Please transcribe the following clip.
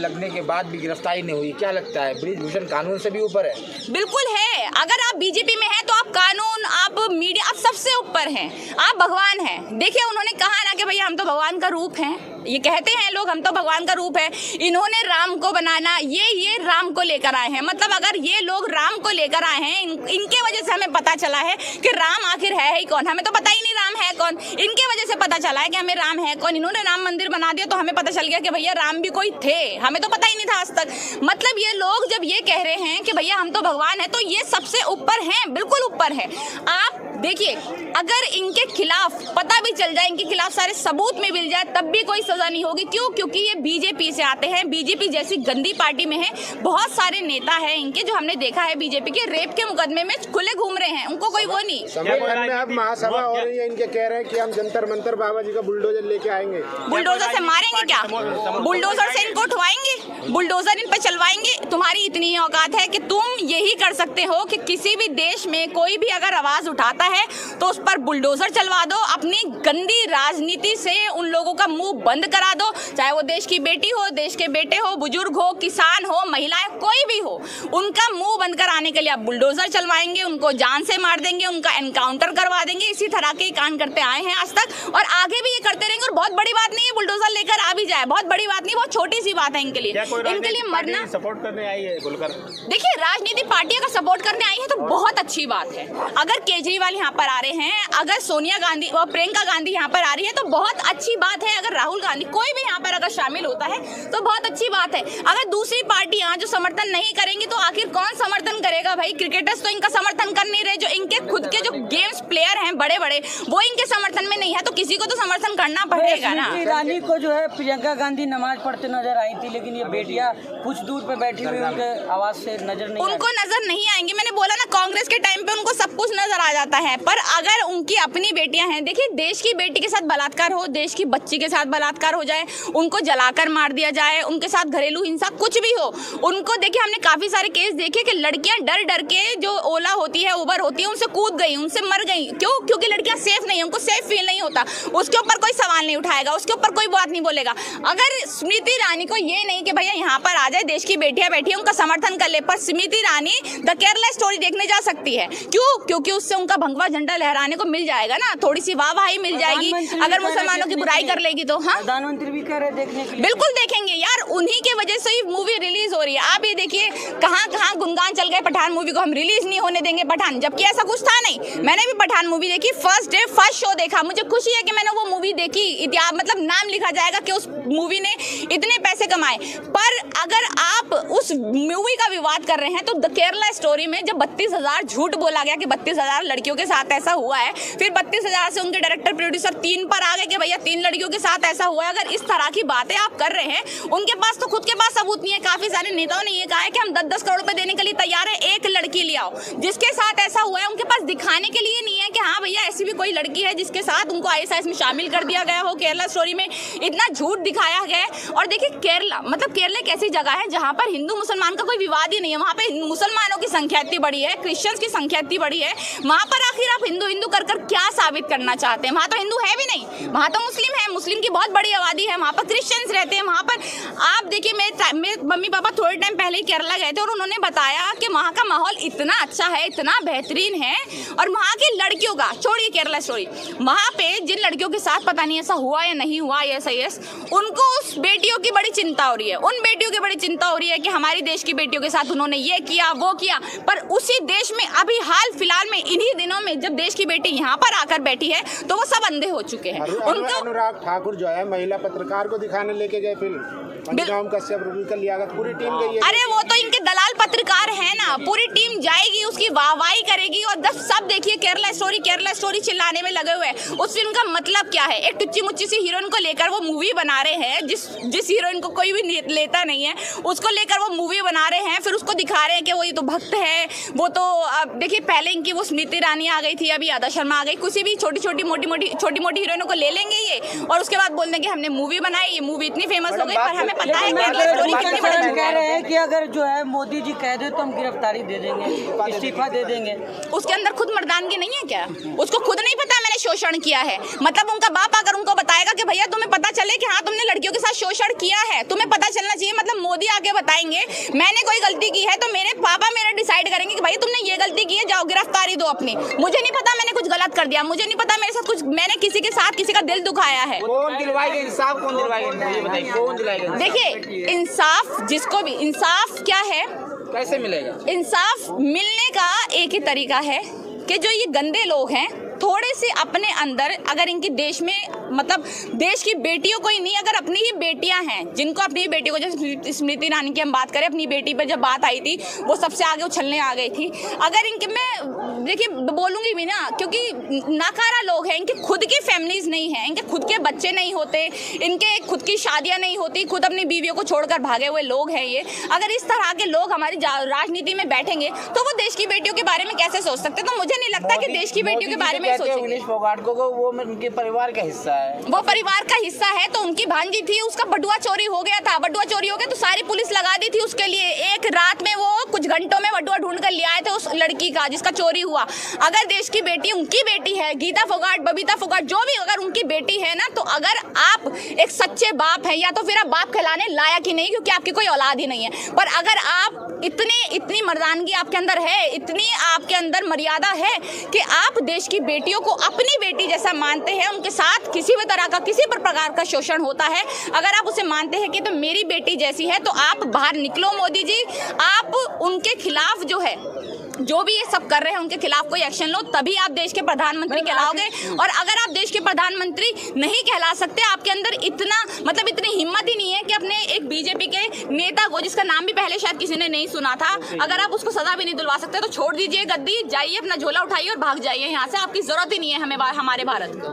लगने के बाद भी गिरफ्तारी नहीं हुई, क्या लगता है बृजभूषण कानून से भी ऊपर है? बिल्कुल है। अगर आप बीजेपी में हैं तो आप कानून, आप मीडिया, आप सबसे ऊपर हैं, आप भगवान हैं। देखिए उन्होंने कहा ना कि भैया हम तो भगवान का रूप हैं, ये कहते हैं लोग हम तो भगवान का रूप है। इन्होंने राम को बनाना, ये राम को लेकर आए हैं। मतलब अगर ये लोग राम को लेकर आए हैं, इनके वजह से हमें पता चला है कि राम आखिर है ही कौन। हमें तो पता ही नहीं राम है कौन, इनके वजह से पता चला है कि हमें राम है कौन। इन्होंने राम मंदिर बना दिया तो हमें पता चल गया कि भैया राम भी कोई थे, हमें तो पता ही नहीं था आज तक। मतलब ये लोग जब ये कह रहे हैं कि भैया हम तो भगवान है, तो ये सबसे ऊपर हैं, बिल्कुल ऊपर है। आप देखिए अगर इनके खिलाफ पता भी चल जाए, इनके खिलाफ सारे सबूत में मिल जाए, तब भी कोई सजा नहीं होगी। क्यों? क्योंकि ये बीजेपी से आते हैं, बीजेपी जैसी गंदी पार्टी में है। बहुत सारे नेता हैं इनके जो हमने देखा है बीजेपी के रेप के मुकदमे में खुले घूम रहे हैं, उनको कोई वो नहीं। में अब महासभा हो रही है, इनके कह रहे हैं कि हम जंतर मंतर बाबा जी का बुलडोजर लेके आएंगे। बुलडोजर से मारेंगे क्या? बुलडोजर से इनको उठवाएंगे, बुलडोजर इन पर चलवाएंगे। तुम्हारी इतनी औकात है कि तुम यही कर सकते हो कि किसी भी देश में कोई भी अगर आवाज उठाता है तो उस पर बुलडोजर चलवा दो। अपनी गंदी राजनीति से उन लोगों का मुंह बंद करा दो, चाहे वो देश की बेटी हो, देश के बेटे हो, बुजुर्ग हो, किसान हो, महिलाएं, कोई भी हो, उनका मुंह बंद कराने के लिए आप बुलडोजर चलवाएंगे, उनको जान से मार देंगे, उनका एनकाउंटर करवा देंगे। इसी तरह के कांड करते आए हैं आज तक और आगे भी ये करते रहेंगे। और बहुत बड़ी बात नहीं है बुलडोजर लेकर आ भी जाए, बहुत बड़ी बात नहीं, बहुत छोटी सी बात है इनके लिए। इनके लिए मरना सपोर्ट करने आई है बोलकर। देखिए राजनीतिक पार्टियां का सपोर्ट करने आई है तो बहुत अच्छी बात है। अगर केजरीवाल यहाँ पर आ रहे हैं, अगर सोनिया गांधी और प्रियंका गांधी यहाँ पर आ रही है तो बहुत अच्छी बात है। अगर राहुल गांधी, कोई भी यहाँ पर अगर शामिल होता है तो बहुत अच्छी बात है। अगर दूसरी पार्टियां जो समर्थन नहीं करेंगी तो आखिर कौन समर्थन करेगा भाई? क्रिकेटर्स तो इनका समर्थन कर नहीं रहे, जो इनके खुद के जो गेम्स प्लेयर हैं बड़े बड़े, वो इनके समर्थन में नहीं है, तो किसी को तो समर्थन करना पड़ेगा ना। ईरानी को जो है प्रियंका गांधी नमाज पढ़ते नजर आई थी, लेकिन ये बेटियां कुछ दूर पे बैठी हुई उनके आवाज से नजर नहीं, उनको नजर नहीं आएंगी। मैंने बोला ना कांग्रेस के टाइम पे उनको सब कुछ नजर आ जाता है, पर अगर उनकी अपनी बेटियां हैं, देखिए देश की बेटी के साथ बलात्कार हो, देश की बच्ची के साथ बलात्कार हो जाए, उनको जलाकर मार दिया जाए, उनके साथ घरेलू हिंसा कुछ भी हो, उनको देखिए हमने काफी सारे केस देखे कि लड़कियां डर डर के जो ओला होती है, उबर होती है, उनसे कूद गई, उनसे मर गई। क्यों? क्योंकि लड़कियां सेफ नहीं है, उनको सेफ फील नहीं होता। उसके ऊपर कोई सवाल नहीं उठाएगा, उसके ऊपर कोई बात नहीं बोलेगा। अगर स्मृति ईरानी को ये नहीं कि भैया यहाँ पर आ जाए, देश की बेटियां बैठी है, उनका समर्थन कर ले, पर स्मृति ईरानी द केरला स्टोरी देखने जा सकती है। क्यों? क्योंकि उससे उनका भगवा झंडा लहराने को मिल जाएगा ना, थोड़ी सी वाहवाही मिल जाएगी। अगर मुसलमानों की बुराई कर लेगी तो हाँ, प्रधानमंत्री भी कह रहे देखने के लिए। बिल्कुल देखेंगे यार, उन्हीं के वजह से ही मूवी रिलीज हो रही है। आप ये देखिए कहाँ कहाँ गुणगान चल गए पठान मूवी को, हम रिलीज नहीं होने देंगे पठान, जबकि ऐसा कुछ था नहीं। मैंने भी पठान मूवी देखी, फर्स्ट डे फर्स्ट शो देखा, मुझे खुशी है कि मैंने वो मूवी देखी। इतिहास मतलब नाम लिखा जाएगा कि उस मूवी ने इतने पैसे कमाए। पर अगर आप उस मूवी का विवाद कर रहे हैं तो द केरला स्टोरी में जब 32,000 झूठ बोला गया कि 32,000 लड़कियों के साथ ऐसा हुआ है, फिर 32,000 से उनके डायरेक्टर प्रोड्यूसर 3 पर आ गए कि भैया 3 लड़कियों के साथ ऐसा हुआ है। अगर इस तरह की बातें आप कर रहे हैं, उनके पास तो खुद के पास सबूत नहीं है। काफी सारे नेताओं ने ये कहा है कि हम 10-10 करोड़ रुपए देने के लिए तैयार है, एक लड़की ले आओ जिसके साथ ऐसा हुआ है। उनके पास दिखाने के लिए नहीं है कि हाँ भैया ऐसी भी कोई लड़की है जिसके साथ उनको ISIS में शामिल कर दिया गया हो। केरला स्टोरी में इतना झूठ दिखाया गया है। और देखिए केरला मतलब केरला एक ऐसी जगह है जहाँ पर हिंदू मुसलमान का कोई विवाद ही नहीं है। वहाँ पे मुसलमानों की संख्या इतनी बड़ी है, क्रिश्चियंस की संख्या इतनी बड़ी है, वहाँ पर आखिर आप हिंदू हिंदू कर क्या साबित करना चाहते हैं? वहाँ तो हिंदू है भी नहीं, वहाँ तो मुस्लिम है, मुस्लिम की बहुत बड़ी आबादी है, वहाँ पर क्रिश्चियंस रहते हैं। वहाँ पर आप देखिए मेरे मम्मी पापा थोड़े टाइम पहले ही केरला गए थे और उन्होंने बताया कि वहाँ का माहौल इतना अच्छा है, इतना बेहतरीन है। और वहाँ की लड़कियों का छोड़िए केरला स्टोरी, वहाँ पे जिन लड़कियों के साथ पता नहीं ऐसा हुआ या नहीं हुआ ISIS, उनको उस बेटियों की बड़ी चिंता हो रही है, उन बेटियों की बड़ी चिंता हो रही है कि हमारी देश की बेटियों के साथ उन्होंने ये किया वो किया। पर उसी देश में अभी हाल फिलहाल में इन्हीं दिनों में जब देश की बेटी यहाँ पर आकर बैठी है तो वो सब अंधे हो चुके हैं। उनको अनुराग ठाकुर जो है महिला पत्रकार को दिखाने लेके गए फिल्म, कश्यप लियाकत पूरी टीम गई है। अरे वो तो इनके दलाल पत्रकार है ना, पूरी टीम जाएगी, उसकी वाहवाही करेगी और सब देखिए केरला स्टोरी चिल्लाने में लगे हुए हैं। उस फिल्म का मतलब क्या है? एक टुच्ची मुच्ची सी हीरोइन को लेकर वो मूवी बना रहे हैं, जिस हीरोइन को कोई भी लेता नहीं है, उसको लेकर वो मूवी बना रहे हैं। फिर उसको दिखा रहे हैं कि वो ये तो भक्त है, वो तो देखिए पहले इनकी वो स्मृति ईरानी आ गई थी, अभी आदा शर्मा आ गई। किसी भी छोटी मोटी हीरोइनों को ले लेंगे ये और उसके बाद बोल देंगे हमने मूवी बनाई, ये मूवी इतनी फेमस हो गई। पर हमें पता है केरला स्टोरी कितनी बड़ी रहे हैं कि अगर जो है मोदी जी कह दे तो हम गिरफ्तारी दे देंगे, इस्तीफा दे देंगे। उसके अंदर खुद मर्दानगी नहीं है क्या? उसको खुद नहीं पता मैंने शोषण किया है? मतलब उनका बाप अगर उनको बताएगा कि भैया तुम्हें पता चले कि हाँ तुमने लड़कियों के साथ शोषण किया है, तुम्हें पता चलना चाहिए। मतलब मोदी आके बताएंगे मैंने कोई गलती की है तो मेरे पापा मेरा डिसाइड करेंगे कि भाई तुमने ये गलती की है, जाओ गिरफ्तारी दो अपनी। मुझे नहीं पता मैंने कुछ गलत कर दिया, मुझे नहीं पता मेरे साथ कुछ मैंने किसी के साथ किसी का दिल दुखाया है। कौन दिलवाएगा इंसाफ? कौन दिलवाएगा ये बताइए, कौन दिलाएगा? देखिए इंसाफ जिसको भी, इंसाफ क्या है, कैसे मिलेगा इंसाफ मिलने का एक ही तरीका है कि जो ये गंदे लोग हैं थोड़े से अपने अंदर, अगर इनकी देश में मतलब देश की बेटियों को ही नहीं, अगर अपनी ही बेटियां हैं जिनको अपनी बेटियों को, जैसे स्मृति ईरानी की हम बात करें, अपनी बेटी पर जब बात आई थी वो सबसे आगे उछलने आ गई थी। अगर इनके, मैं देखिए बोलूँगी भी ना, क्योंकि नाकारा लोग हैं, इनकी खुद की फैमिलीज नहीं है, इनके खुद के बच्चे नहीं होते, इनके खुद की शादियाँ नहीं होती, खुद अपनी बीवियों को छोड़कर भागे हुए लोग हैं ये। अगर इस तरह के लोग हमारी राजनीति में बैठेंगे तो वो देश की बेटियों के बारे में कैसे सोच सकते? तो मुझे नहीं लगता कि देश की बेटियों के बारे में सोचेंगे। विनेश फोगाट को वो उनके परिवार का हिस्सा है, वो परिवार का हिस्सा है तो उनकी भांजी थी, उसका बटुआ चोरी हो गया था, बटुआ चोरी हो गया तो सारी पुलिस लगा दी थी उसके लिए। एक रात में वो कुछ घंटों में बटुआ ढूंढ कर ले आए थे उस लड़की का जिसका चोरी हुआ। अगर देश की बेटी उनकी बेटी है, गीता फोगाट, बबीता फोगाट, जो भी अगर उनकी बेटी है ना, तो अगर आप एक सच्चे बाप है या तो फिर आप बाप कहलाने लायक ही नहीं, क्योंकि आपकी कोई औलाद ही नहीं है। पर अगर आप इतनी मर्दानगी आपके अंदर है, इतनी आपके अंदर मर्यादा है कि आप देश की बेटियों को अपनी बेटी जैसा मानते हैं, उनके साथ किसी भी तरह का किसी भी प्रकार का शोषण होता है, अगर आप उसे मानते हैं कि तो मेरी बेटी जैसी है, तो आप बाहर निकलो मोदी जी। आप उनके खिलाफ जो है, जो भी ये सब कर रहे हैं उनके खिलाफ कोई एक्शन लो, तभी आप देश के प्रधानमंत्री कहलाओगे। और अगर आप देश के प्रधानमंत्री नहीं कहला सकते, आपके अंदर इतना मतलब इतनी हिम्मत ही नहीं है कि अपने एक बीजेपी के नेता को, जिसका नाम भी पहले शायद किसी ने नहीं सुना था, अगर आप उसको सजा भी नहीं दिलवा सकते तो छोड़ दीजिए गद्दी, जाइए अपना झोला उठाइए और भाग जाइए यहाँ से। आपकी जरूरत ही नहीं है हमें हमारे भारत में।